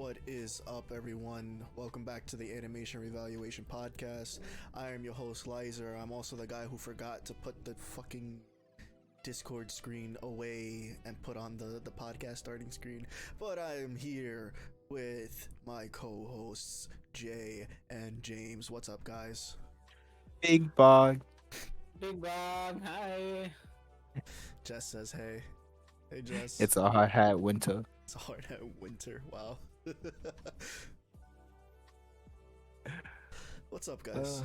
What is up, everyone? Welcome back to the Animation Revaluation podcast. I am your host, Lizer. I'm also the guy who forgot to put the fucking Discord screen away and put on the podcast starting screen. But I am here with my co-hosts, Jay and James. What's up, guys? Big bog. Big Bang, hi. Jess says, hey. Hey, Jess. It's a hard hat winter. It's hard at winter. Wow. What's up, guys?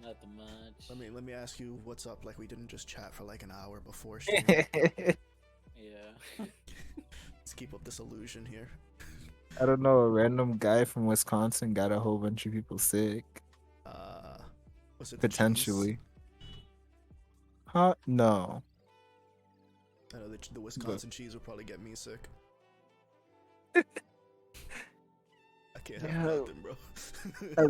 Nothing much. Let me ask you what's up. Like we didn't just chat for like an hour before stream. Yeah. Let's keep up this illusion here. I don't know. A random guy from Wisconsin got a whole bunch of people sick. Was it the cheese? Potentially. Huh? No. I know the Wisconsin cheese would probably get me sick. I can't have Yeah. nothing, bro. I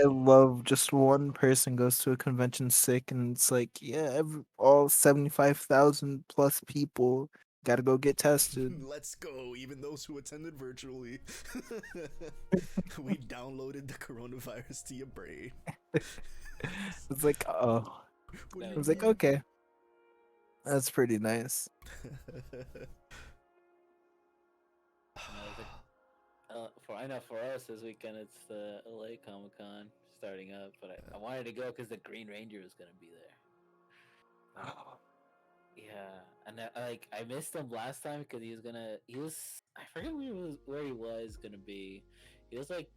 love just one person goes to a convention sick and it's like, yeah, all 75,000 plus people gotta go get tested. Let's go, even those who attended virtually. We downloaded the coronavirus to your brain. It's like, oh. What do I you was like, mean? okay. That's pretty nice. I know for us this weekend it's the LA Comic Con starting up, but I wanted to go because the Green Ranger was gonna be there. Yeah, and I missed him last time because I forget where he was gonna be. He was like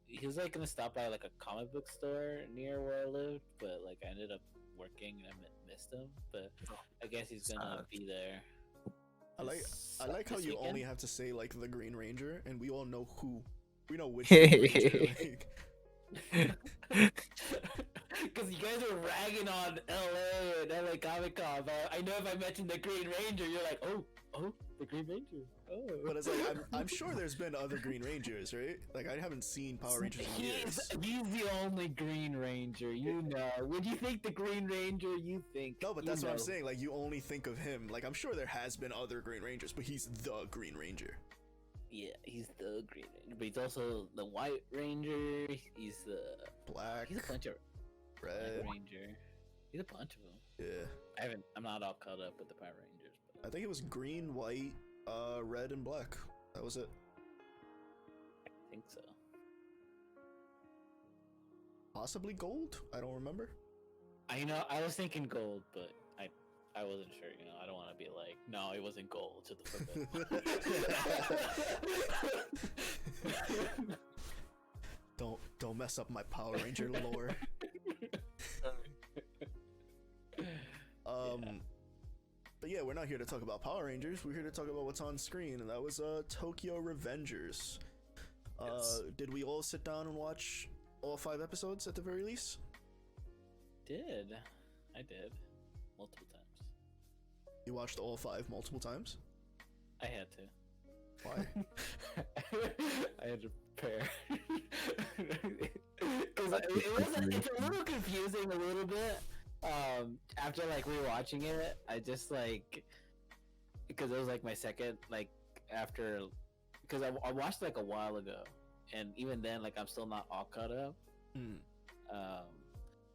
he was like gonna stop by like a comic book store near where I lived, but like I ended up working and I missed him. But I guess he's gonna Sad. be there. I like how This you weekend? only have to say like the Green Ranger, and we all know who. We know which Green Ranger. Like, Because you guys are ragging on LA and LA Comic Con, but I know if I mention the Green Ranger, you're like, oh, the Green Ranger. Oh. but it's like I'm sure there's been other Green Rangers, right? Like I haven't seen Power Rangers in years. He's the only Green Ranger, you know. When you think the Green Ranger, you think. No, but you that's what I'm know. saying. Like you only think of him. Like I'm sure there has been other Green Rangers, but he's the Green Ranger. Yeah, he's the Green Ranger, but he's also the White Ranger. He's the Black, He's a bunch of red. Black Ranger. He's a bunch of them. Yeah, I'm not all caught up with the Power Rangers, but I think it was green, white, red, and black. That was it. I think so. Possibly gold. I don't remember. I was thinking gold, but I wasn't sure. You know, I don't want to be like, no, it wasn't gold. To the fuck. Don't mess up my Power Ranger lore. But yeah, we're not here to talk about Power Rangers. We're here to talk about what's on screen, and that was Tokyo Revengers. Yes. Did we all sit down and watch all 5 episodes at the very least? I did multiple times. You watched all 5 multiple times? I had to. Why? I had to prepare. Because it's a little confusing a little bit. After like rewatching it, I just like because it was like my second like after because I watched like a while ago, and even then like I'm still not all caught up. Hmm.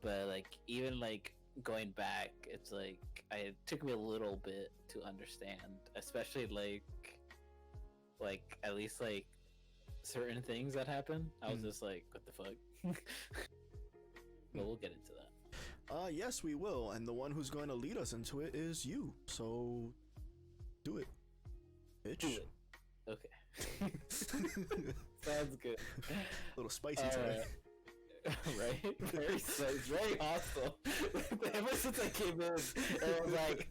But like even like going back, it's like it took me a little bit to understand, especially like at least like certain things that happen. I was just like, what the fuck? But we'll get into that. Yes, we will, and the one who's going to lead us into it is you. So, do it, bitch. Do it. Okay. Sounds good. A little spicy today. Right? Very hostile. Ever since I came in, it was like,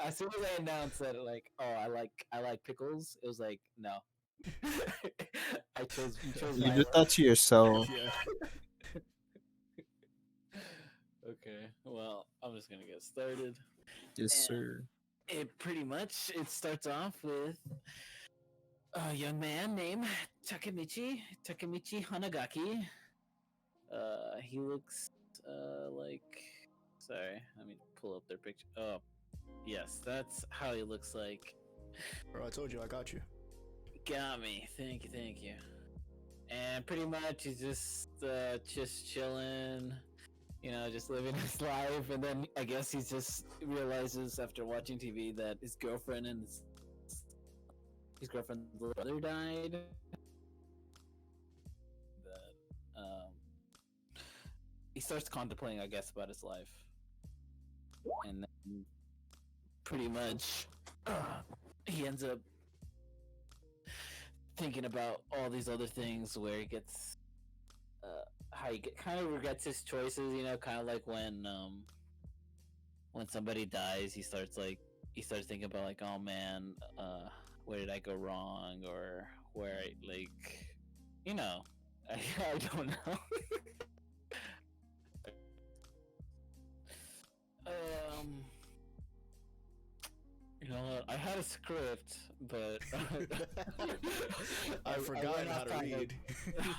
as soon as I announced that, like, I like pickles, it was like, no. You chose You my did that to yourself. Yeah. Okay, well, I'm just gonna get started. Yes, And sir. It starts off with a young man named Takemichi Hanagaki. He looks like. Sorry, let me pull up their picture. Oh, yes, that's how he looks like. Bro, I told you I got you. got me. Thank you. And pretty much he's just chilling, just living his life. And then I guess he just realizes after watching TV that his girlfriend and his girlfriend's little brother died. That he starts contemplating, I guess, about his life, and then pretty much he ends up thinking about all these other things where he gets how he kind of regrets his choices, kind of like when somebody dies, he starts thinking about like, oh man, where did I go wrong, or where like, I don't know. um You know what? I had a script, but I forgot went how off to topic. read.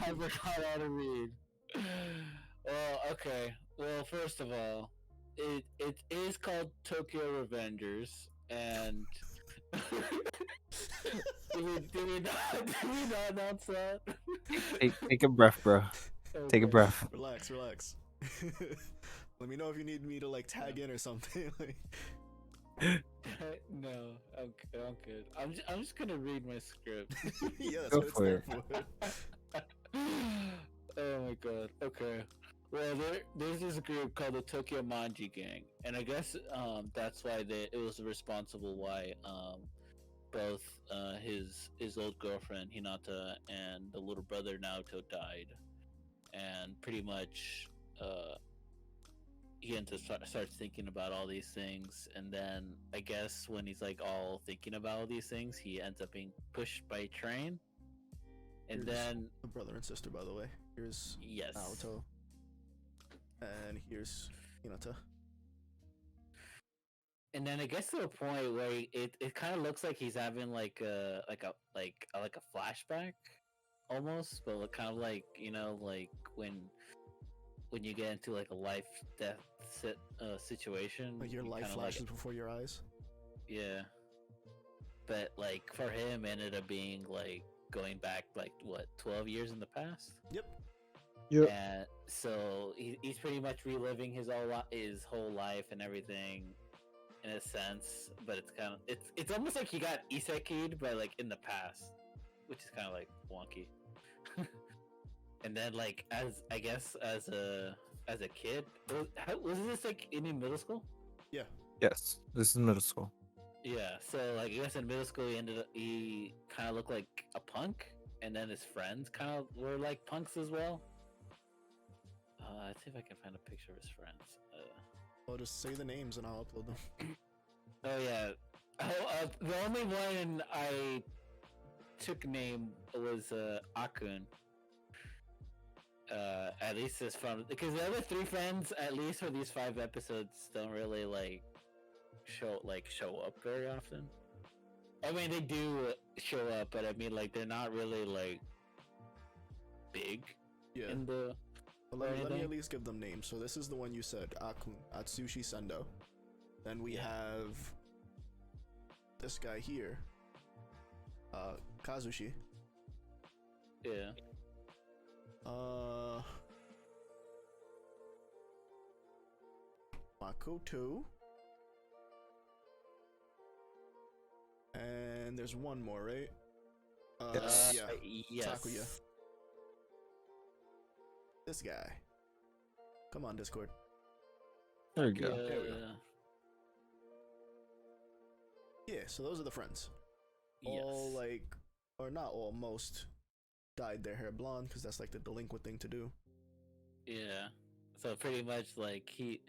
I forgot how to read. Well, okay. Well, first of all, it is called Tokyo Revengers, and did we not announce that? Take a breath, bro. Take a Okay. breath. Relax. Let me know if you need me to like tag in or something. Like, No, I'm good. I'm just gonna read my script. yeah, that's Go what it's for there it. for. Oh my god. Okay. Well, there's this group called the Tokyo Manji Gang, and I guess that's why it was responsible why both his old girlfriend Hinata and the little brother Naoto died, and pretty much he ends up starts thinking about all these things, and then I guess when he's like all thinking about all these things, he ends up being pushed by a train, and Here's then the brother and sister, by the way. Here's yes, Naoto, and here's Hinata. and then it gets to a point where it kind of looks like he's having like a flashback almost, but kind of like like when you get into like a life death situation, Like your you life kinda, flashes before your eyes. yeah, but like for him ended up being like going back like what 12 years in the past. Yep. Yep. And so he's pretty much reliving his whole life and everything in a sense, but it's almost like he got isekai'd but like in the past, which is kind of like wonky. And then like as I guess as a kid, was this like in middle school? Yeah. Yes, this is middle school. Yeah, so like I guess in middle school he kind of looked like a punk, and then his friends kind of were like punks as well. Let's see if I can find a picture of his friends. I'll just say the names and I'll upload them. Oh yeah, the only one I took name was Akun. At least it's from because the other three friends, at least for these 5 episodes, don't really like show up very often. I mean, they do show up, but I mean, like they're not really like big Yeah. in the. But let me at least give them names. So this is the one you said, Akun, Atsushi Sendo. Then we have this guy here, Kazushi. Yeah. Makoto. And there's one more, right? Yes. Yeah. Yes. Takuya. This guy. Come on, Discord. There we go. There we go. Yeah, so those are the friends. All Yes. like, or not all, most dyed their hair blonde because that's like the delinquent thing to do. Yeah. So pretty much like he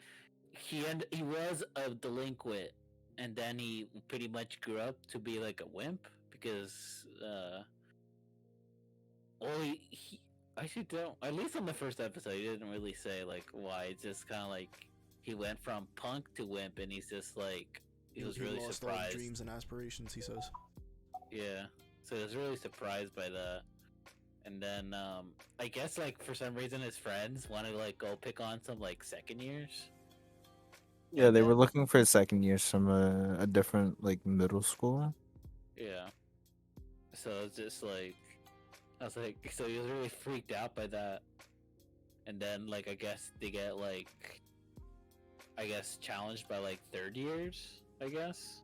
was a delinquent, and then he pretty much grew up to be like a wimp because well he actually don't, at least on the first episode he didn't really say like why. It's just kind of like he went from punk to wimp, and he's just like he was really lost all his surprised. dreams and aspirations, he says. Yeah. So he was really surprised by that. And then I guess like for some reason his friends wanted to like go pick on some like second years. Yeah, they were looking for second years from a different like middle school. Yeah. So it's just like I was like, so he was really freaked out by that, and then like I guess they get like I guess challenged by like third years, I guess.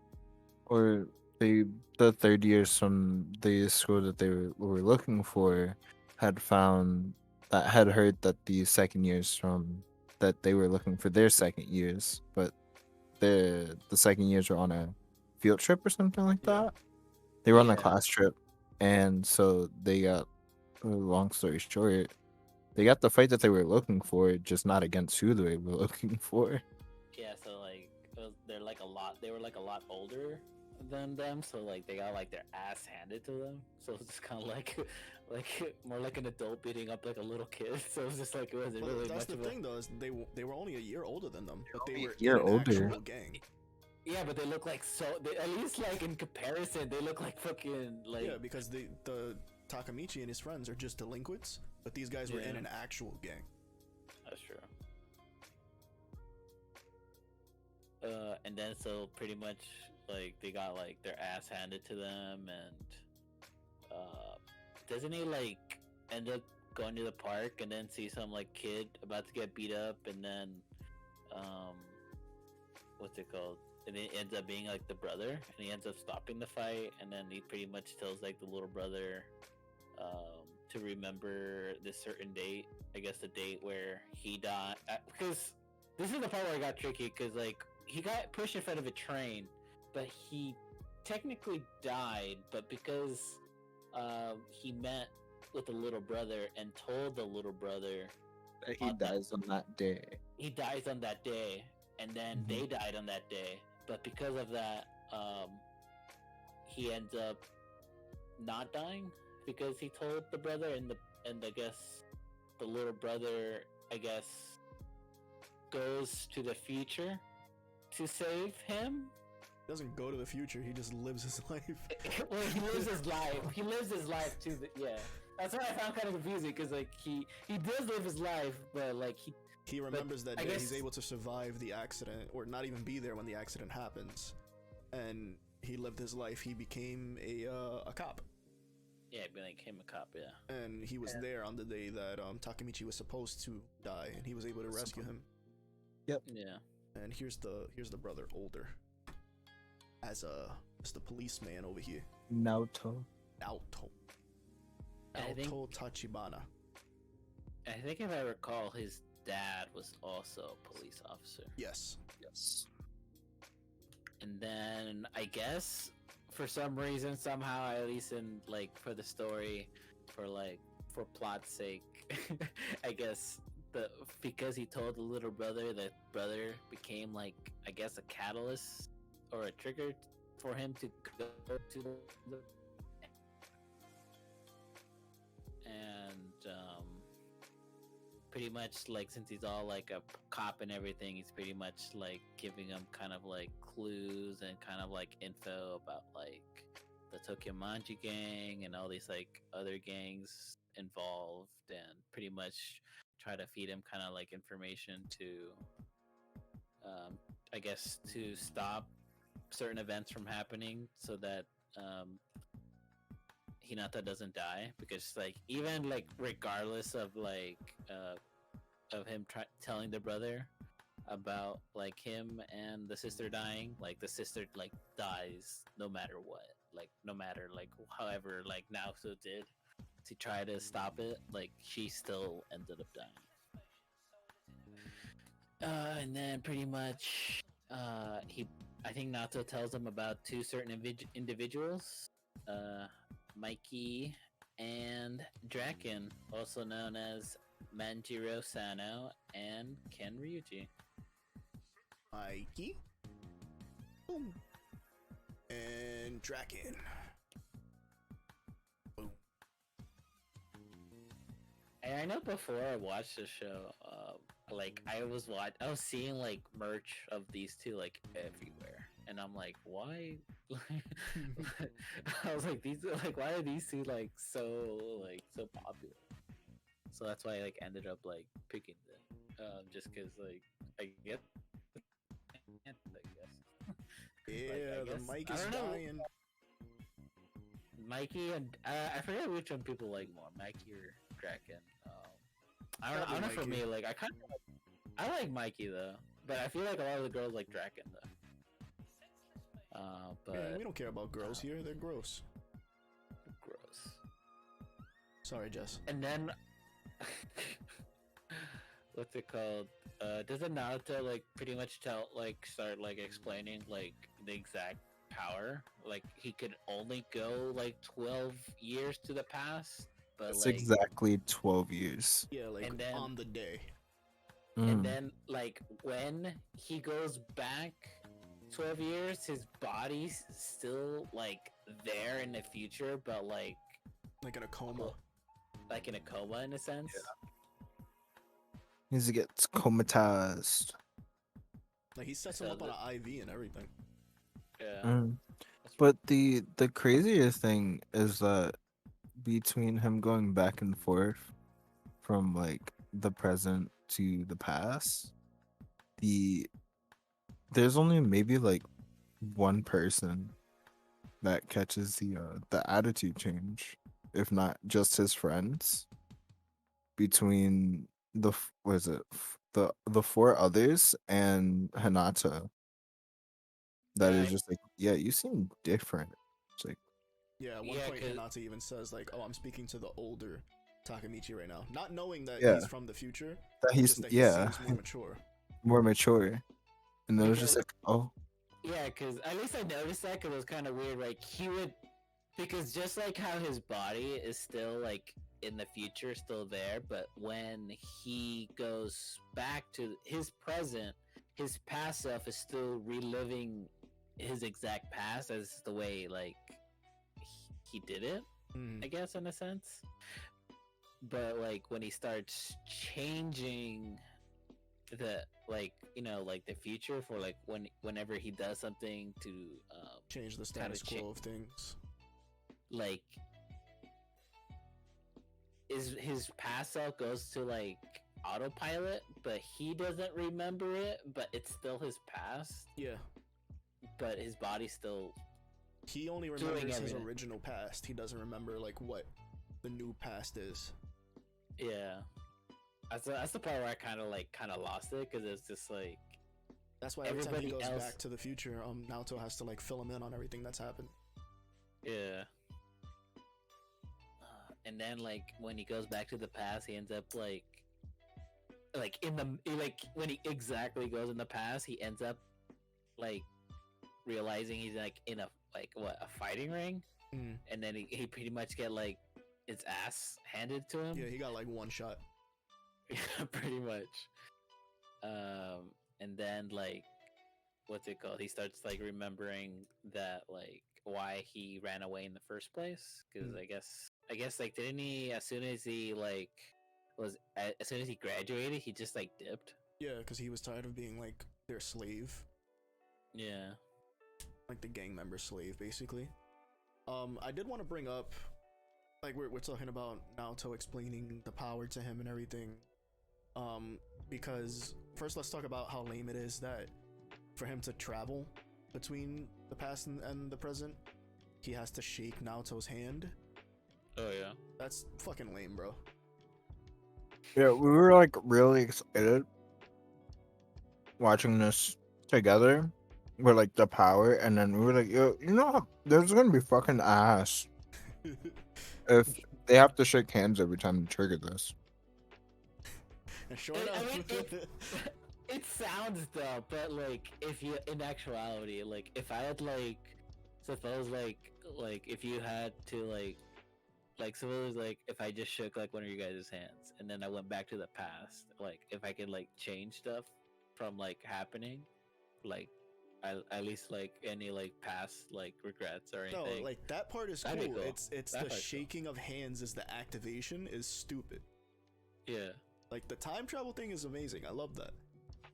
Or they the third years from the school that they were looking for had found that had heard that the second years from that they were looking for their second years, but the second years were on a field trip or something like Yeah. that. They were on a Yeah. class trip, and so they got. Long story short, they got the fight that they were looking for, just not against who they were looking for. Yeah, so like they're like a lot. They were like a lot older than them, so like they got like their ass handed to them. So it's kind of like, like more like an adult beating up like a little kid. So it's just like it wasn't Well, really that's much the of thing though, is they were only a year older than them, but they only a were year in an older. actual gang. Yeah, but they look like so. At least like in comparison, they look like fucking like. Yeah, because the Takamichi and his friends are just delinquents, but these guys were in Yeah. an actual gang. That's true. And then so pretty much like they got like their ass handed to them, and doesn't he like end up going to the park and then see some like kid about to get beat up, and then um, what's it called? And it ends up being like the brother, and he ends up stopping the fight, and then he pretty much tells like the little brother to remember this certain date. I guess the date where he died. Because this is the part where I got tricky. Because like he got pushed in front of a train, but he technically died. But because he met with the little brother and told the little brother He dies on that day. he dies on that day, and then Mhm. they died on that day. But because of that, he ends up not dying because he told the brother, and I guess the little brother, I guess, goes to the future to save him. He doesn't go to the future, he just lives his life. Well, he lives his life. He lives his life to the yeah. That's what I found kind of confusing because like he does live his life, but like He remembers that I day. guess- He's able to survive the accident, or not even be there when the accident happens. And he lived his life. He became a cop, yeah, be like him a cop, yeah. and he was there on the day that Takamichi was supposed to die, and he was able to rescue him. Yeah. And here's the brother older, as the policeman over here, Naoto. Naoto. I think- Naoto Tachibana. I think if I recall, his dad was also a police officer. Yes. Yes. And then I guess for some reason, somehow, at least in like for the story, for plot's sake, I guess because he told the little brother, that brother became like I guess a catalyst or a trigger for him to go to the and pretty much like since he's all like a cop and everything, he's pretty much like giving him kind of like clues and kind of like info about like the Tokyo Manji gang and all these like other gangs involved, and pretty much try to feed him kind of like information to I guess to stop certain events from happening so that Hinata doesn't die, because like even like regardless of like of him telling the brother about like him and the sister dying, like the sister like dies no matter what, like no matter like however like Naoto did to try to stop it, like she still ended up dying. And then pretty much I think Naoto tells him about two certain individuals, Mikey and Draken, also known as Manjiro Sano and Ken Ryuji. Mikey. Boom. And Draken. Boom. And I know before I watched the show, like I was seeing like merch of these two like everywhere, and I'm like, why? I was like, why are these two like so popular? So that's why I like ended up like picking them, just because like I guess. Yeah, the mic I is don't know. dying. Mikey and I forget which one people like more, Mikey or Kraken. I don't know. For Mikey. me, like I like Mikey though, but I feel like a lot of the girls like Draken though. But Yeah, we don't care about girls here. They're gross. gross. Sorry, Jess. And then what's it called? Doesn't Naruto like pretty much start like explaining like the exact power? Like he could only go like 12 years to the past, but It's like exactly 12 years. Yeah, like And then- on the day. and Mm. then like when he goes back 12 years, his body's still like there in the future, but like Like in a coma. in a coma in a sense. He gets comatized. Like he sets him So up on an IV and everything. Yeah. Mm. But the crazier thing is that between him going back and forth from like the present to the past, there's only maybe like one person that catches the attitude change, if not just his friends. Between what is it, the four others and Hinata, that is Yeah. just like, yeah, you seem different. It's like, Yeah, at one Yeah, point 'cause- Hinata even says like, "Oh, I'm speaking to the older Takamichi right now," not knowing that Yeah. he's from the future. that But he's just that he yeah seems more mature. more mature, and then it was just Because- like, oh, Yeah, because at least I noticed that because it was kind of weird. Like he would, because just like how his body is still like in the future, still there, but when he goes back to his present, his past self is still reliving his exact past as the way like he did it, I guess, in a sense. But like when he starts changing the like like the future for like whenever he does something to Change the status quo of things. like is his past self goes to like autopilot, but he doesn't remember it, but it's still his past, Yeah, but his body still he only Doing remembers his everything. original past. He doesn't remember like what the new past is. yeah. That's the part where I kind of lost it because it's just like That's why every time he Everybody goes else- back to the future, Naoto has to like fill him in on everything that's happened. yeah. And then like when he goes back to the past, he ends up like in the like when he exactly goes in the past, he ends up like realizing he's like in a like what a fighting ring, Mm. and then he pretty much get like his ass handed to him. Yeah, he got like one shot. Yeah, pretty much. And then like, what's it called? He starts like remembering that like why he ran away in the first place. Because Mm. I guess like didn't he as soon as he like as soon as he graduated, he just like dipped. Yeah, because he was tired of being like their slave, Yeah. like the gang member slave, basically. I did want to bring up, like we're talking about Naoto explaining the power to him and everything. Because first let's talk about how lame it is that for him to travel between the past and the present, he has to shake Naoto's hand. Oh yeah. That's fucking lame, bro. yeah, we were like really excited watching this together. We're like the power, and then we were like, yo, there's gonna be fucking ass if they have to shake hands every time they trigger this. And sure I enough, mean, it sounds dumb, but like if you in actuality, like if I had like suppose like if you had to like suppose like if I just shook like one of you guys' hands and then I went back to the past, like if I could like change stuff from like happening, like at least like any like past like regrets or no, anything. like that part is That'd be cool. cool. It's That the part's cool. shaking of hands is the activation is stupid. Yeah. Like the time travel thing is amazing. I love that.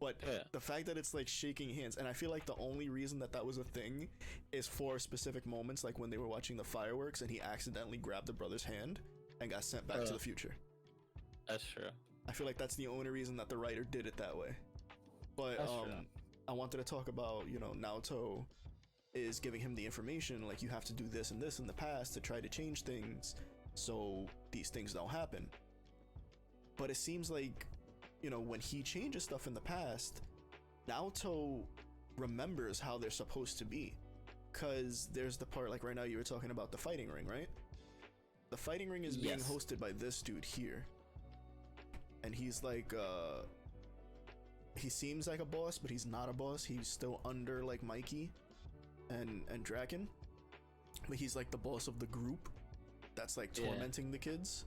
But Yeah. the fact that it's like shaking hands, and I feel like the only reason that was a thing is for specific moments, like when they were watching the fireworks and he accidentally grabbed the brother's hand and got sent back to the future. That's true. I feel like that's the only reason that the writer did it that way. But That's true. I wanted to talk about Naoto is giving him the information, like, you have to do this and this in the past to try to change things so these things don't happen. But it seems like, you know, when he changes stuff in the past, Naoto remembers how they're supposed to be. Because there's the part, like right now you were talking about the fighting ring, right? The fighting ring is being Yes. hosted by this dude here. And he's like, he seems like a boss, but he's not a boss. He's still under like Mikey and Draken. But he's like the boss of the group that's like tormenting the kids.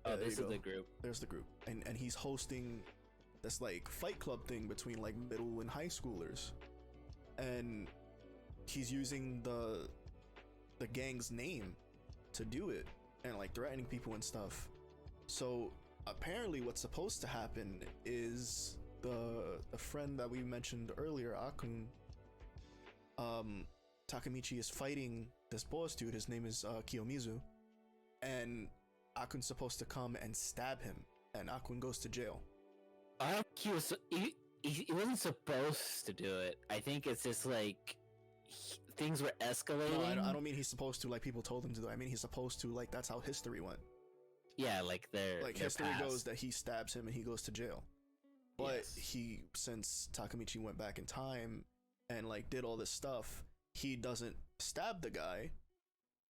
Oh, Yeah, there this you is go. the group. There's the group. And he's hosting this like fight club thing between like middle and high schoolers. And he's using the gang's name to do it and like threatening people and stuff. So apparently what's supposed to happen is the friend that we mentioned earlier, Akun, Takamichi is fighting this boss dude. His name is Kiyomizu, and Akun's supposed to come and stab him, and Akun goes to jail. I don't think he wasn't supposed to do it. I think it's just like things were escalating. No, I don't mean he's supposed to, like people told him to do. I mean he's supposed to, like that's how history went. Yeah, like their History past. goes that he stabs him and he goes to jail. But Yes. since Takamichi went back in time and like did all this stuff, he doesn't stab the guy.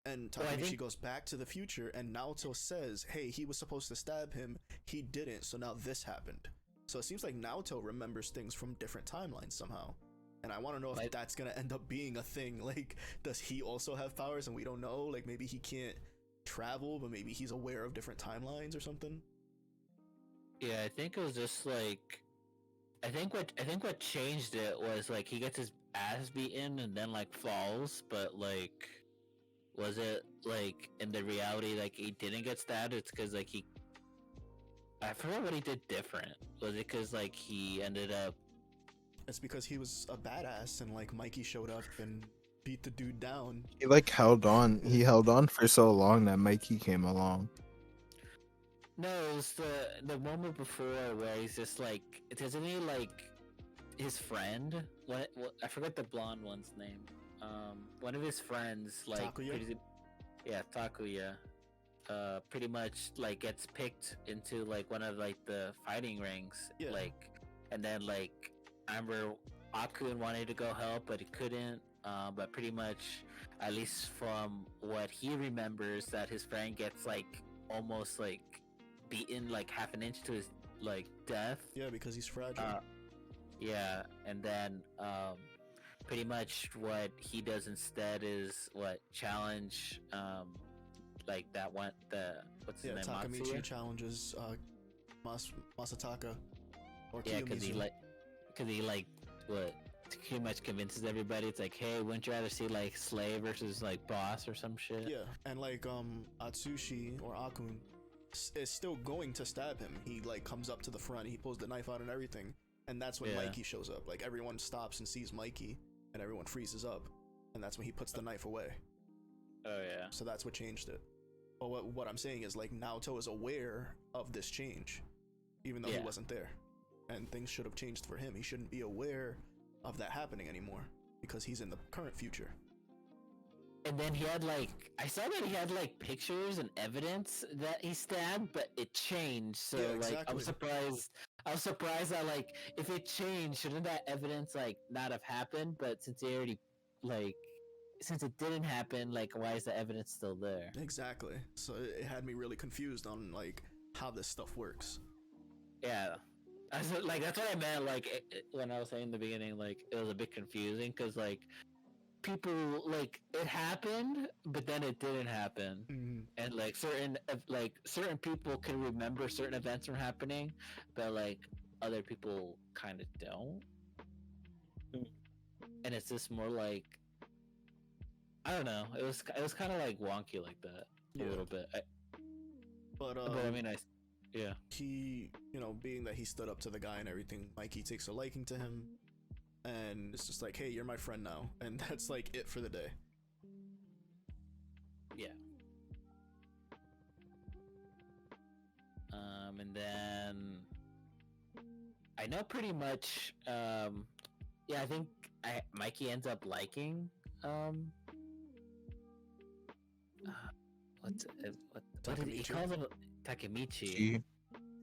And Takamichi goes back to the future, and Naoto says, hey, he was supposed to stab him, he didn't, so now this happened. So it seems like Naoto remembers things from different timelines somehow. And I want to know if that's going to end up being a thing. Like, does he also have powers and we don't know? Like, maybe he can't travel, but maybe he's aware of different timelines or something? Yeah, I think it was just like I think what changed it was like he gets his ass beaten and then like falls, but like was it like in the reality like he didn't get stabbed? It's because like I forgot what he did different. Was it because like he ended up? It's because he was a badass and like Mikey showed up and beat the dude down. He like held on. He held on for so long that Mikey came along. No, it was the moment before where he's just like, isn't he like his friend? What I forgot the blonde one's name. One of his friends, like Takuya? Takuya, pretty much like gets picked into like one of like the fighting rings, Yeah. like, and then like I remember Akun wanted to go help, but he couldn't. But pretty much, at least from what he remembers, that his friend gets like almost like beaten like half an inch to his like death. Yeah, because he's fragile. Yeah, and then pretty much what he does instead is challenge like that one what's his name, Takamichi Matsuya? challenges Masataka or Yeah, Kiyomizu. because he pretty much convinces everybody. It's like, hey, wouldn't you rather see like slave versus like boss or some shit? Yeah, and like Atsushi or Akun is still going to stab him. He like comes up to the front, he pulls the knife out and everything, and that's when Mikey shows up. Like everyone stops and sees Mikey, and everyone freezes up, and that's when he puts the knife away. Oh yeah. So that's what changed it. But what I'm saying is like Naoto is aware of this change, even though he wasn't there, and things should have changed for him. He shouldn't be aware of that happening anymore because he's in the current future. And then he had like, I saw that he had like pictures and evidence that he stabbed, but it changed. So Yeah, like, exactly. I was surprised that like, if it changed, shouldn't that evidence like not have happened? But since it didn't happen, like, why is the evidence still there? Exactly. So it had me really confused on like how this stuff works. Yeah. Like that's what I meant. Like when I was saying in the beginning, like it was a bit confusing because like people like it happened, but then it didn't happen, and like certain people can remember certain events from happening, but like other people kind of don't, and it's just more like I don't know. It was kind of like wonky like that a little bit. But I mean, he, you know, being that he stood up to the guy and everything, Mikey takes a liking to him, and it's just like, hey, you're my friend now, and that's like it for the day. Yeah. And then I know pretty much. I think Mikey ends up liking um what did he Takemichi. calls him? Takemichi. She,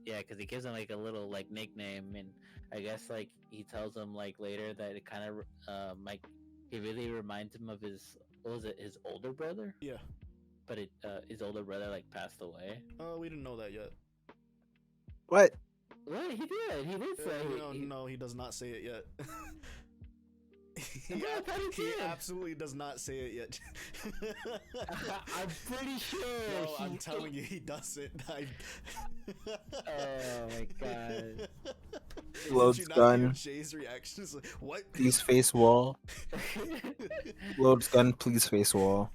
Yeah, because he gives him like a little like nickname, and I guess like he tells him like later that it kind of like he really reminds him of his, what was it, his older brother, Yeah. but his older brother like passed away. We didn't know that yet. what? What he did say No, he does not say it yet. Yeah, I thought he he did. absolutely does not say it yet. I'm pretty sure. No, I'm telling you, he doesn't. Oh my god. Loads Did you not gun. hear Jay's reactions? Like, what? Please face wall. Loads gun. Please face wall.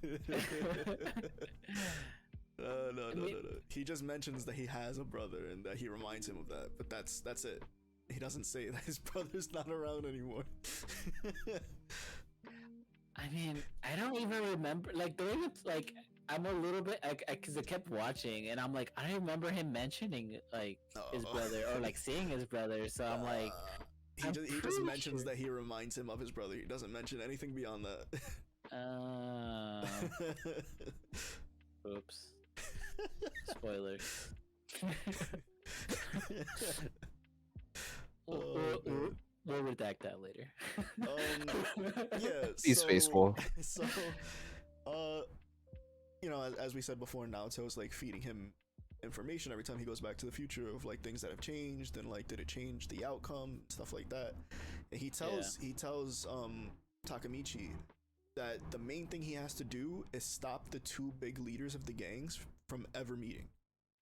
No. He just mentions that he has a brother and that he reminds him of that, but that's it. He doesn't say that his brother's not around anymore. I mean, I don't even remember. Like the way it's like, I'm a little bit because I kept watching, and I'm like, I don't remember him mentioning like his brother or like seeing his brother. So I'm like, he just pretty mentions sure. that he reminds him of his brother. He doesn't mention anything beyond that. Oops. Spoilers. We'll redact that later. Yeah. Please face wall. So, you know, as we said before, Naoto's like feeding him information every time he goes back to the future of like things that have changed and like did it change the outcome, stuff like that. And he tells Takemichi that the main thing he has to do is stop the two big leaders of the gangs from ever meeting,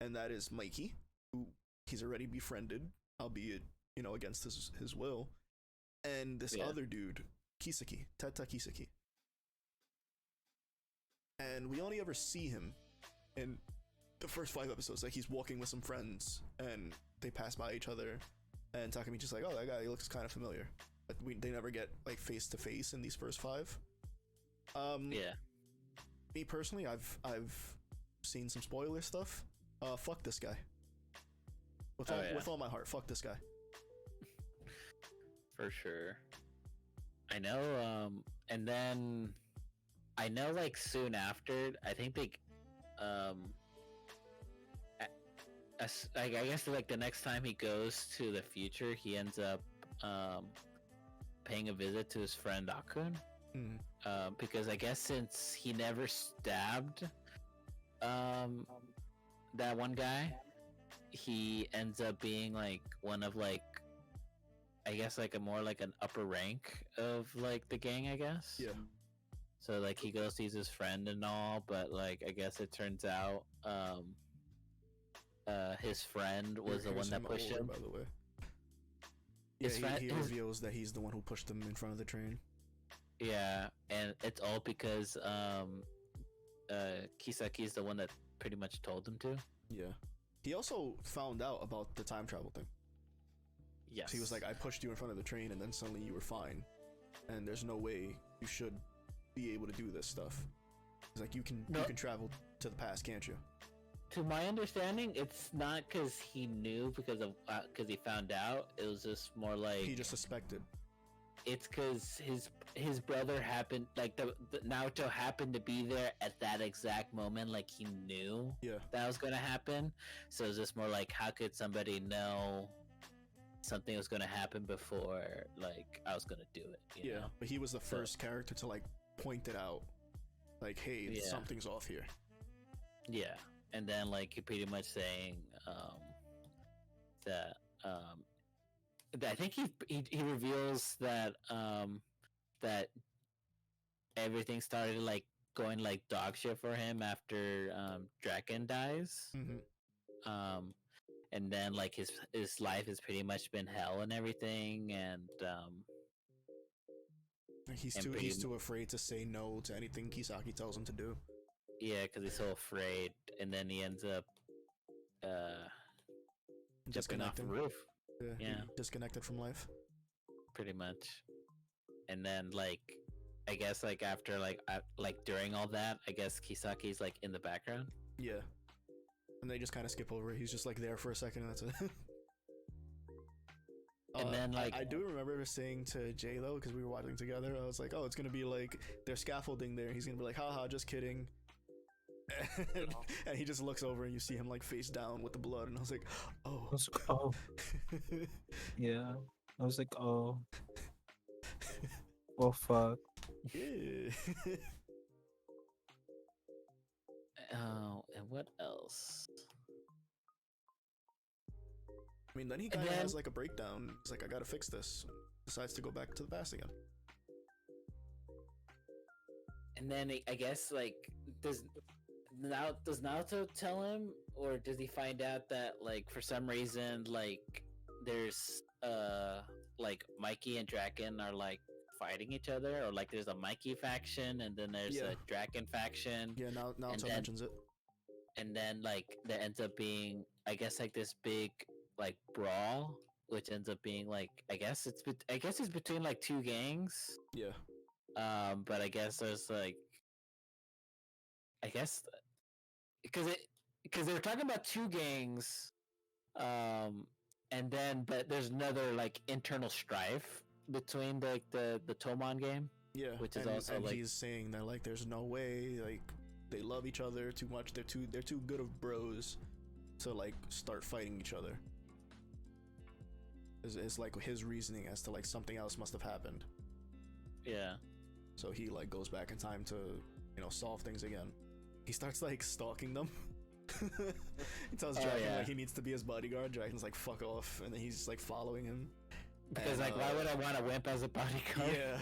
and that is Mikey, who he's already befriended, albeit against his will, and this other dude, Kisaki, Teta Kisaki. And we only ever see him in the first 5 episodes. Like, he's walking with some friends and they pass by each other, and Takemichi's like, oh, that guy, he looks kind of familiar, but they never get like face to face in these first 5. Me personally, I've seen some spoiler stuff. Fuck this guy. With all my heart, fuck this guy. For sure. I know, and then I know like soon after, I think they I guess like the next time he goes to the future, he ends up paying a visit to his friend Akun. Because I guess since he never stabbed that one guy, he ends up being like one of like, I guess like a more like an upper rank of like the gang, I guess. Yeah. So like he goes sees his friend and all, but like I guess it turns out his friend was the one that pushed him. By the way. Yeah, he reveals that he's the one who pushed him in front of the train. Yeah, and it's all because Kisaki's the one that pretty much told him to. Yeah. He also found out about the time travel thing. Yes. So he was like, I pushed you in front of the train and then suddenly you were fine. And there's no way you should be able to do this stuff. He's like, you can travel to the past, can't you? To my understanding, it's not because he knew because he found out. It was just more like he just suspected. It's because his brother happened, like the Naruto happened to be there at that exact moment. Like he knew that was gonna happen. So it's just more like, how could somebody know something was gonna happen before like I was gonna do it? You know? But he was the first character to like point it out. Like, hey, something's off here. Yeah. And then like he pretty much saying that I think he reveals that that everything started like going like dog shit for him after Draken dies. And then like his life has pretty much been hell and everything, and he's too afraid to say no to anything Kisaki tells him to do. Yeah, because he's so afraid, and then he ends up jumping off the roof. Yeah, disconnected from life. Pretty much. And then like, I guess like after like during all that, I guess Kisaki's like in the background. Yeah. And they just kind of skip over it. He's just like there for a second and that's it. And then like I do remember saying to Jay though, because we were watching together, I was like, oh, it's gonna be like there's scaffolding there. He's gonna be like, haha, just kidding. And he just looks over and you see him like face down with the blood, and I was like, oh. Oh, yeah. I was like, oh, well, fuck. Yeah. oh, and what else? I mean, then he kind of has like a breakdown. He's like, I gotta fix this. Decides to go back to the past again. And then I guess like does Naoto tell him, or does he find out that like for some reason like there's like Mikey and Draken are like fighting each other, or like there's a Mikey faction and then there's a Draken faction. Yeah, Naoto mentions it. And then like there ends up being, I guess, like this big like brawl, which ends up being like I guess it's between like two gangs. Yeah. But I guess there's like because they were talking about two gangs, and then but there's another like internal strife between like the Tomon game. Yeah, which is also like he's saying that like there's no way, like they love each other too much. They're too good of bros to like start fighting each other. It's like his reasoning as to like something else must have happened. Yeah. So he like goes back in time to, you know, solve things again. He starts like stalking them. He tells Draken like he needs to be his bodyguard. Draken's like fuck off, and then he's like following him. Because like why would I want a wimp as a bodyguard? Yeah.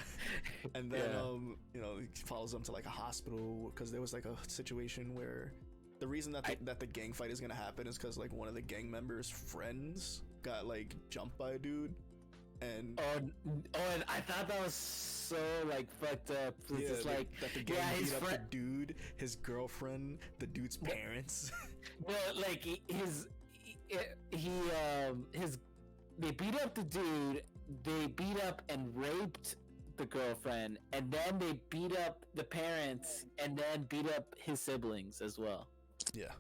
And then you know, he follows them to like a hospital because there was like a situation where the reason that that the gang fight is gonna happen is because like one of the gang members' friends got like jumped by a dude. And and I thought that was so like fucked up. It's just like that the gang beat up the dude, his girlfriend, the dude's parents. Well, like they beat up the dude, they beat up and raped the girlfriend, and then they beat up the parents, and then beat up his siblings as well. Yeah.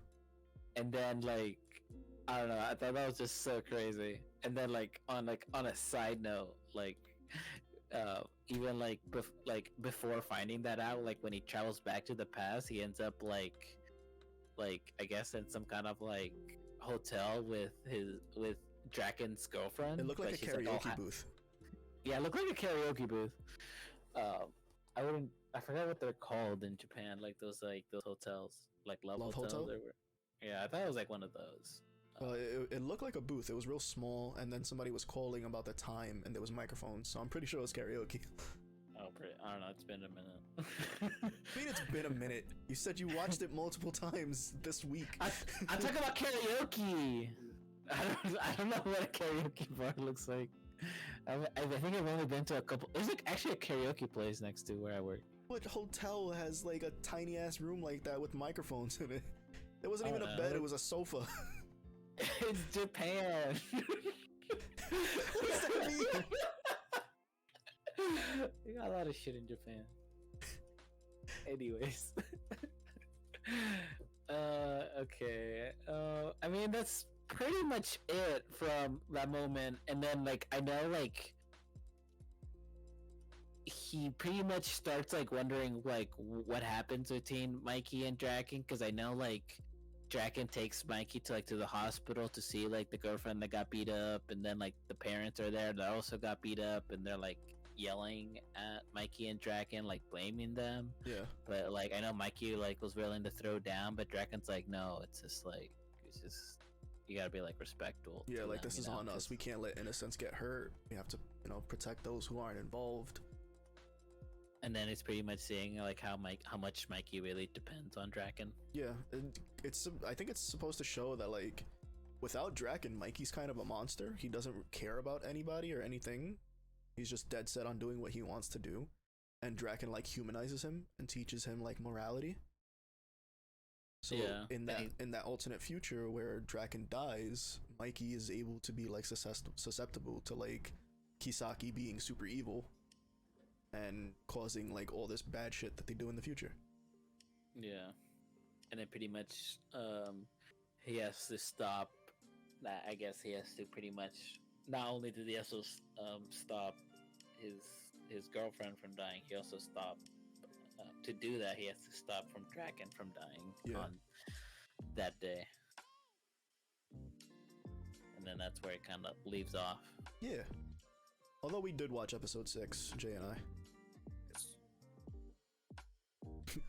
And then like I don't know, I thought that was just so crazy. And then like on a side note, like even like before finding that out, like when he travels back to the past, he ends up like I guess in some kind of like hotel with Draken's girlfriend. It looked like a karaoke booth. Yeah, it looked like a karaoke booth. I forgot what they're called in Japan, like those hotels, like love hotels. Hotel? Yeah, I thought it was like one of those. It looked like a booth. It was real small, and then somebody was calling about the time, and there was microphones, so I'm pretty sure it was karaoke. Oh, I don't know. It's been a minute. I mean, it's been a minute. You said you watched it multiple times this week. I'm talking about karaoke. I don't know what a karaoke bar looks like. I think I've only been to a couple. There's like actually a karaoke place next to where I work. What hotel has like a tiny ass room like that with microphones in it? There wasn't even a bed. It was a sofa. It's Japan. What does that mean? We got a lot of shit in Japan. Anyways. Okay. I mean, that's pretty much it from that moment. And then, like, I know, like, he pretty much starts, like, wondering, like, what happens between Mikey and Draken. Because I know, like, Draken takes Mikey to the hospital to see like the girlfriend that got beat up, and then like the parents are there that also got beat up, and they're like yelling at Mikey and Draken, like blaming them. Yeah. But like I know Mikey like was willing to throw down, but Draken's like, no, it's just you gotta be like respectful. Yeah, like them, this is on us. We can't let innocents get hurt. We have to, you know, protect those who aren't involved. And then it's pretty much seeing like how much Mikey really depends on Draken. Yeah, I think it's supposed to show that like without Draken, Mikey's kind of a monster. He doesn't care about anybody or anything. He's just dead set on doing what he wants to do. And Draken like humanizes him and teaches him like morality. So yeah, in that alternate future where Draken dies, Mikey is able to be like susceptible to like Kisaki being super evil and causing like all this bad shit that they do in the future. Yeah. And then pretty much he has to stop that. I guess he has to pretty much not only did he also stop his his girlfriend from dying, he also stopped. To do that, he has to stop from Draken from dying Yeah. on that day, and then that's where it kind of leaves off. Yeah. Although we did watch episode 6, Jay and I.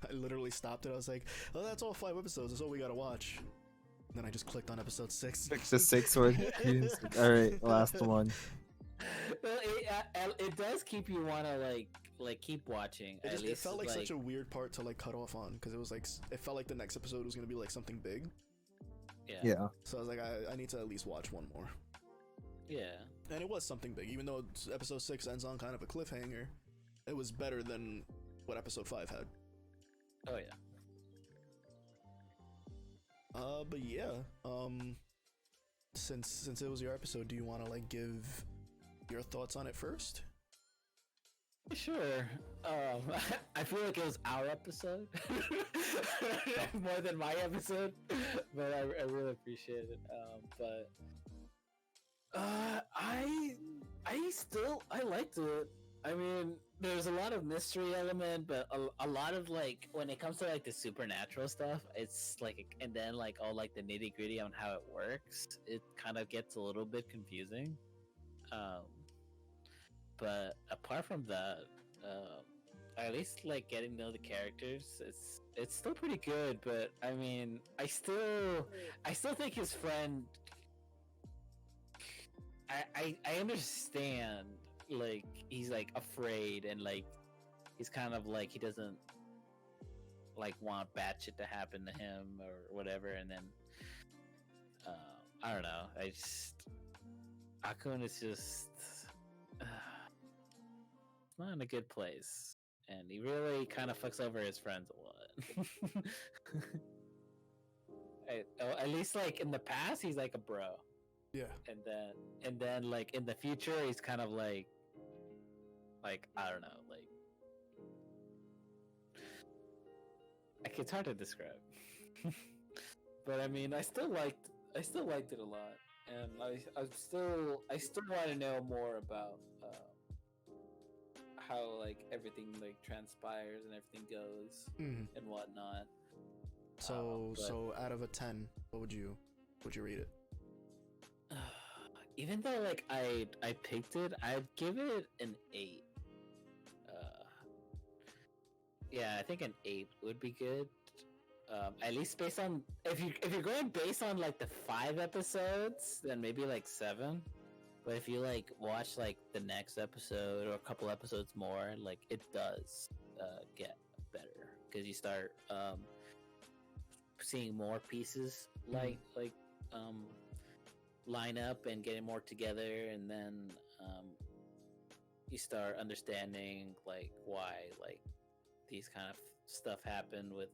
I literally stopped it. I was like, "Oh, that's all 5 episodes. That's all we gotta watch." And then I just clicked on episode 6. The 6 one. All right, last one. Well, it does keep you wanna like keep watching. It felt like such a weird part to like cut off on, because it was like it felt like the next episode was gonna be like something big. Yeah. So I was like, I need to at least watch one more. Yeah. And it was something big, even though episode 6 ends on kind of a cliffhanger. It was better than what episode 5 had. Oh yeah. But yeah, since it was your episode, do you want to like give your thoughts on it first? Sure. I feel like it was our episode more than my episode, but I really appreciate it. But I liked it. I mean, there's a lot of mystery element, but a lot of like when it comes to like the supernatural stuff, it's like, and then like all like the nitty gritty on how it works, it kind of gets a little bit confusing. But apart from that, at least like getting to know the characters, it's still pretty good. But I mean, I still think his friend. I understand, like he's like afraid and like he's kind of like he doesn't like want bad shit to happen to him or whatever, and then I don't know. Akun is just not in a good place, and he really kind of fucks over his friends a lot. At least like in the past, he's like a bro. Yeah. And then like in the future, he's kind of like I don't know, like it's hard to describe. But I mean, I still liked it a lot, and I still want to know more about how like everything like transpires and everything goes and whatnot. So out of a 10, what would you rate it? Even though like I picked it, I'd give it an 8. Yeah, I think an 8 would be good. At least based on if you're going based on like the 5 episodes, then maybe like 7. But if you like watch like the next episode or a couple episodes more, like it does get better because you start seeing more pieces line up and getting more together, and then you start understanding like why like these kind of stuff happen with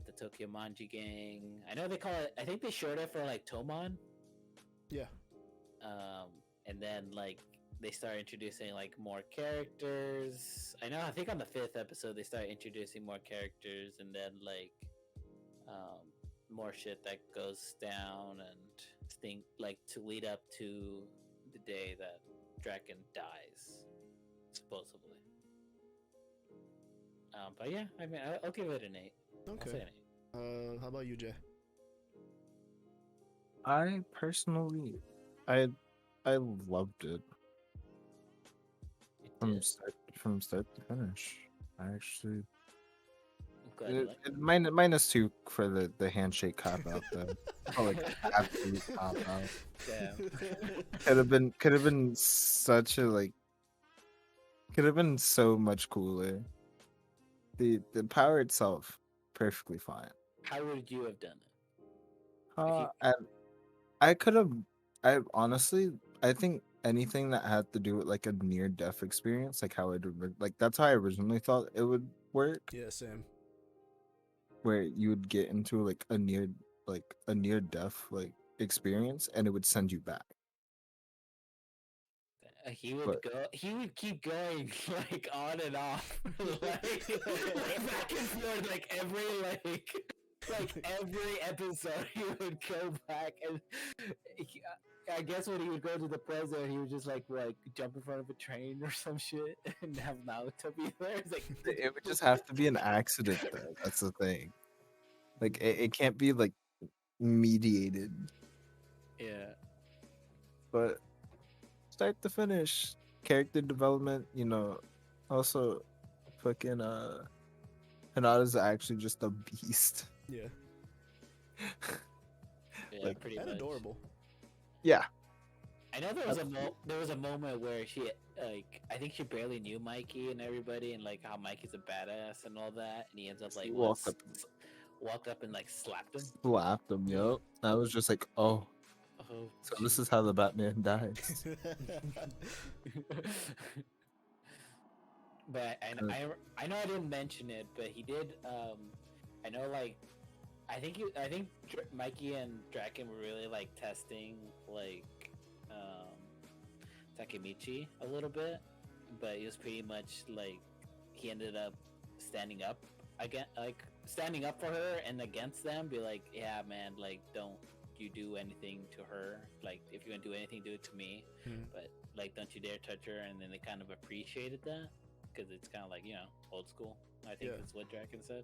the Tokyo Manji gang. I know they call it, I think they short it for like Tomon. Yeah. And then like they start introducing like more characters. I think on the 5th episode they start introducing more characters, and then like more shit that goes down and like to lead up to the day that Draken dies, supposedly. But yeah, I mean, I'll give it an 8. Okay. I'll say an 8. How about you, Jay? I personally, I loved it from start to finish. I actually. -2 for the handshake cop out though. Oh, like absolute cop out. Damn. Could have been such a like. Could have been so much cooler. The power itself, perfectly fine. How would you have done it? I could have. I honestly, I think anything that had to do with like a near death experience, like how it would, like that's how I originally thought it would work. Yeah, same. Where you would get into like a near death like experience, and it would send you back. He would keep going like on and off, like back and forth, like every episode he would go back, and I guess when he would go to the president, he would just like jump in front of a train or some shit and have Naruto be there. It's like It would just have to be an accident, though. That's the thing. Like it can't be like mediated, yeah, but start to finish, character development. Also, fucking Hinata's actually just a beast. Yeah. yeah, Like, pretty And much. adorable. Yeah, I know there was a moment where she I think she barely knew Mikey and everybody, and like how Mikey's a badass and all that, and he ends up like He walked up. walked up and like slapped him. Slapped him. Yep. I was just like, oh, Oh, so this is how the Batman dies. But I know I didn't mention it, but he did. I know like I think Mikey and Draken were really like testing like Takemichi a little bit, but he was pretty much like he ended up standing up again, like standing up for her and against them. Be like, yeah, man, like don't you do anything to her. Like if you're gonna do anything, do it to me. But like don't you dare touch her. And then they kind of appreciated that because it's kind of like old school. I think that's what Draken said.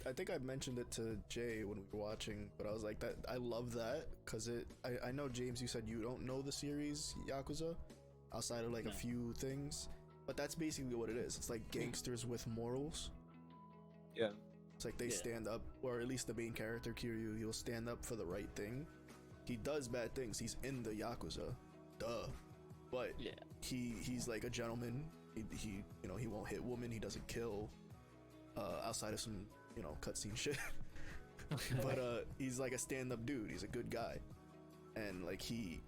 I think I mentioned it to Jay when we were watching, but I was like, that I love that because I know, James, you said you don't know the series Yakuza outside of like a few things, but that's basically what it is. It's like gangsters with morals. Yeah. It's like they stand up, or at least the main character Kiryu, he'll stand up for the right thing. He does bad things. He's in the Yakuza, duh. But he's like a gentleman. He he won't hit women. He doesn't kill. Outside of some cutscene shit. But he's like a stand-up dude. He's a good guy, and like he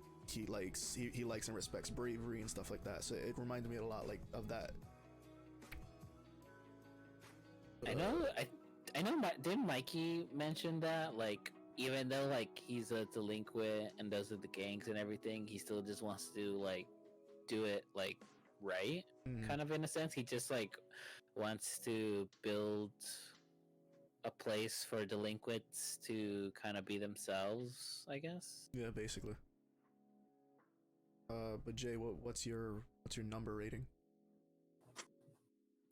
likes and respects bravery and stuff like that. So it reminded me a lot like of that. But, I know. Didn't Mikey mention that? Like, even though like he's a delinquent and those are the gangs and everything, he still just wants to like do it like right, kind of in a sense. He just like wants to build a place for delinquents to kind of be themselves, I guess. Yeah, basically. But Jay, what's your number rating?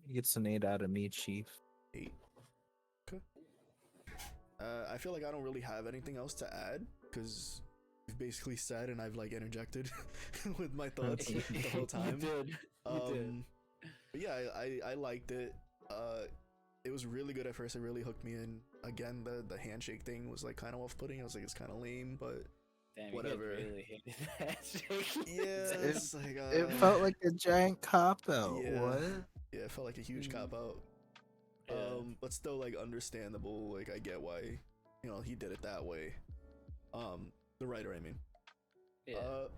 He gets an 8 out of me, Chief. 8. Okay. I feel like I don't really have anything else to add because you've basically said and I've like interjected with my thoughts the whole time. You did. But yeah, I liked it. It was really good at first. It really hooked me in. Again, the handshake thing was like kind of off-putting. I was like, it's kind of lame, but Damn, whatever. You really hated that shake. Yeah, it's like It felt like a giant cop out. Yeah. What? Yeah, it felt like a huge cop out. But still like understandable. Like I get why, he did it that way. The writer, I mean. Yeah.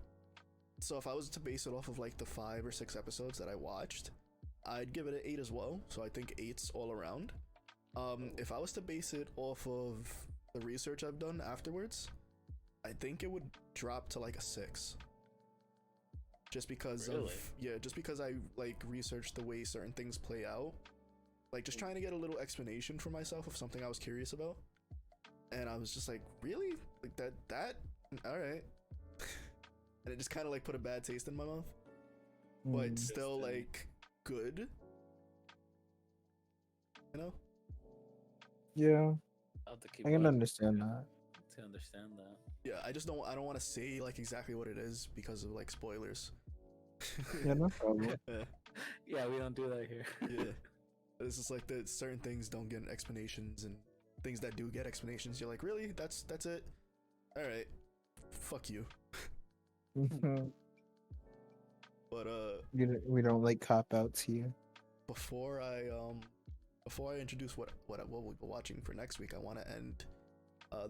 So if I was to base it off of like the 5 or 6 episodes that I watched, I'd give it an 8 as well. So I think 8's all around. If I was to base it off of the research I've done afterwards, I think it would drop to like a 6. Just because just because I like researched the way certain things play out, like just trying to get a little explanation for myself of something I was curious about, and I was just like, really, like that, all right, and it just kind of like put a bad taste in my mouth, but still like good, Yeah, I'll have to keep I can watching. understand that. To understand that. Yeah, I don't want to say like exactly what it is because of like spoilers. Yeah, no problem. Yeah, we don't do that here. Yeah, it's just like that certain things don't get explanations, and things that do get explanations, you're like, really? That's it? All right, fuck you. But we don't like cop outs here. before I introduce what we'll be watching for next week, I want to end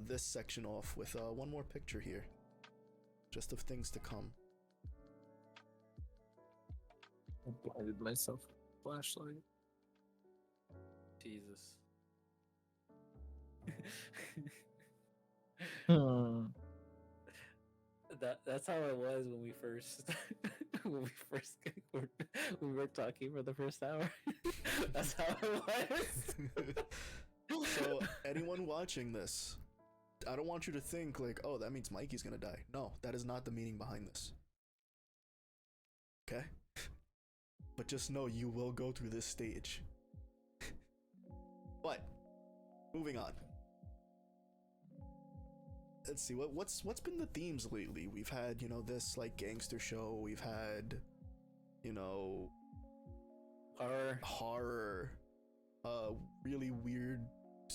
this section off with one more picture here, just of things to come. I blinded myself with a flashlight. Jesus. That's how it was when we first when we were talking for the first hour. That's how it was. So anyone watching this, I don't want you to think like, oh, that means Mikey's gonna die. No, that is not the meaning behind this. Okay? But just know you will go through this stage. But moving on. Let's see what's been the themes lately. We've had, you know, this like gangster show. We've had, you know, horror, really weird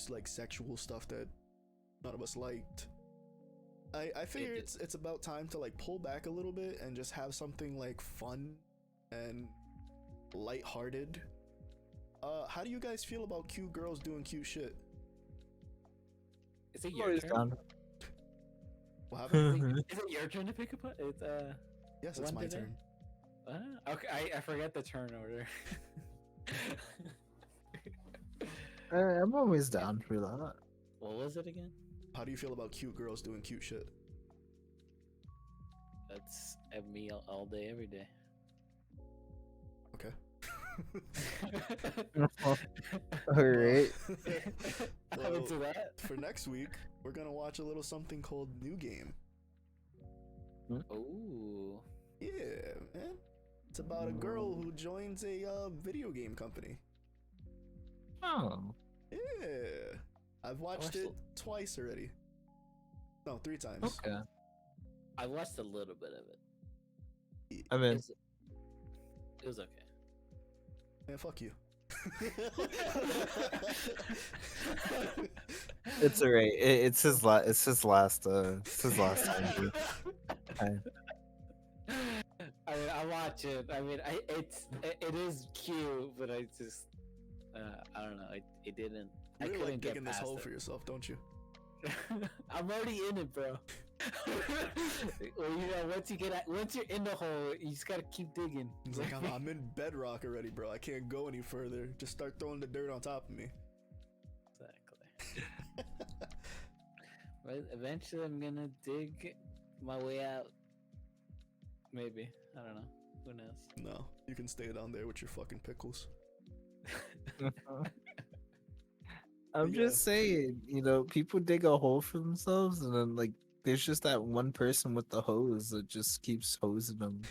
like sexual stuff that none of us liked. I figure it's about time to like pull back a little bit and just have something like fun and lighthearted. How do you guys feel about cute girls doing cute shit? Is it your turn? What happened? Is it your turn to pick up? It's Yes, it's my today? turn. Okay, I forgot the turn order. I'm always down for that. What was it again? How do you feel about cute girls doing cute shit? That's me all day, every day. Okay. Alright. I'm into that. For next week, we're gonna watch a little something called New Game. Ooh. Yeah, man. It's about a girl who joins a video game company. Oh. Yeah. I've watched it twice already. No, 3 times. Okay. I watched a little bit of it. I mean, It was okay. Man, fuck you. it's alright. It's his last time. I mean, I watch it. I mean, it is cute, but I just I don't know. It didn't. I You're couldn't like get digging this past hole it. for yourself, don't you? I'm already in it, bro. Well, you know, once you're in the hole, you just gotta keep digging. He's like, I'm in bedrock already, bro. I can't go any further. Just start throwing the dirt on top of me. Exactly. But eventually, I'm gonna dig my way out. Maybe, I don't know. Who knows? No, you can stay down there with your fucking pickles. I'm Yeah. just saying, you know, people dig a hole for themselves, and then like there's just that one person with the hose that just keeps hosing them.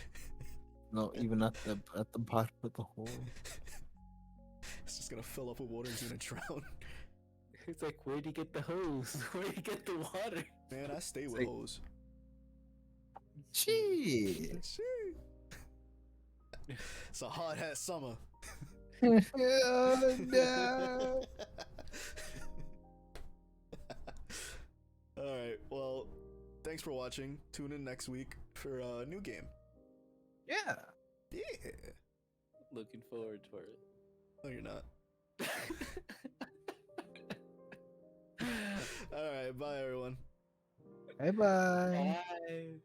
No, even at the bottom of the hole. It's just gonna fill up with water and he's gonna drown. It's like, where'd you get the hose? Where'd you get the water? Man, I stay with like- hose. Gee. It's a hot ass summer. Oh, no. Alright, well, thanks for watching. Tune in next week for a new game. Yeah. Yeah. Looking forward for it. No, you're not. Alright, bye everyone. Bye bye. Bye.